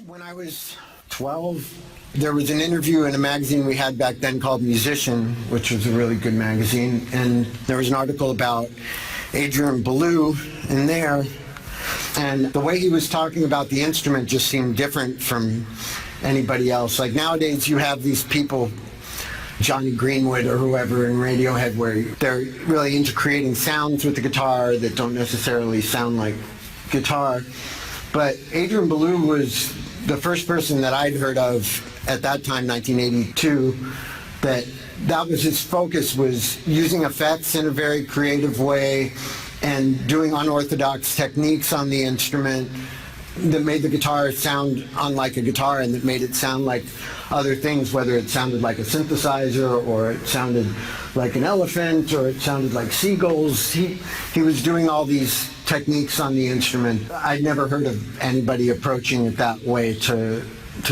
When I was 12, there was an interview in a magazine we had back then called Musician, which was a really good magazine, and there was an article about Adrian Belew in there, and the way he was talking about the instrument just seemed different from anybody else. Like nowadays you have these people, Johnny Greenwood or whoever in Radiohead, where they're really into creating sounds with the guitar that don't necessarily sound like guitar. But Adrian Belew was the first person that I'd heard of at that time, 1982, that was his focus, was using effects in a very creative way and doing unorthodox techniques on the instrument that made the guitar sound unlike a guitar and that made it sound like other things, whether it sounded like a synthesizer or it sounded like an elephant or it sounded like seagulls. He was doing all these techniques on the instrument. I'd never heard of anybody approaching it that way to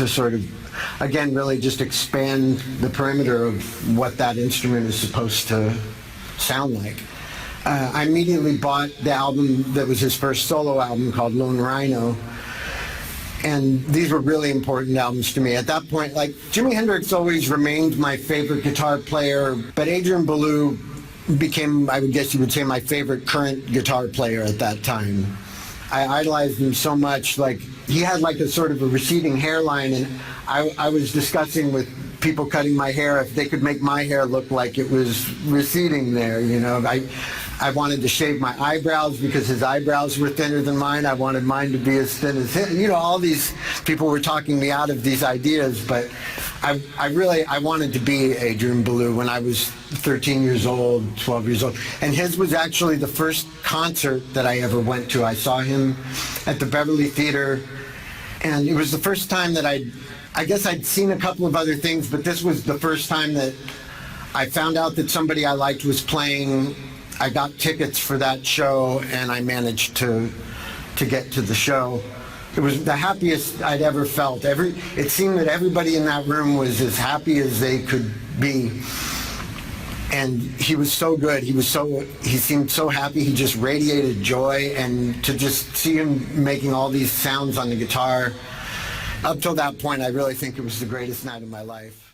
sort of, again, really just expand the perimeter of what that instrument is supposed to sound like. I immediately bought the album that was his first solo album called Lone Rhino, and these were really important albums to me. At that point, like, Jimi Hendrix always remained my favorite guitar player, but Adrian Belew became, I would guess you would say, my favorite current guitar player at that time. I idolized him so much. Like, he had like a sort of a receding hairline, and I was discussing with people cutting my hair if they could make my hair look like it was receding there, you know. I wanted to shave my eyebrows because his eyebrows were thinner than mine. I wanted mine to be as thin as his. You know, all these people were talking me out of these ideas, but I wanted to be Adrian Belew when I was 13 years old, 12 years old. And his was actually the first concert that I ever went to. I saw him at the Beverly Theater, and it was the first time that I guess I'd seen a couple of other things, but this was the first time that I found out that somebody I liked was playing. I got tickets for that show, and I managed to get to the show. It was the happiest I'd ever felt. It seemed that everybody in that room was as happy as they could be. And he was so good. He seemed so happy. He just radiated joy, and to just see him making all these sounds on the guitar, up till that point, I really think it was the greatest night of my life.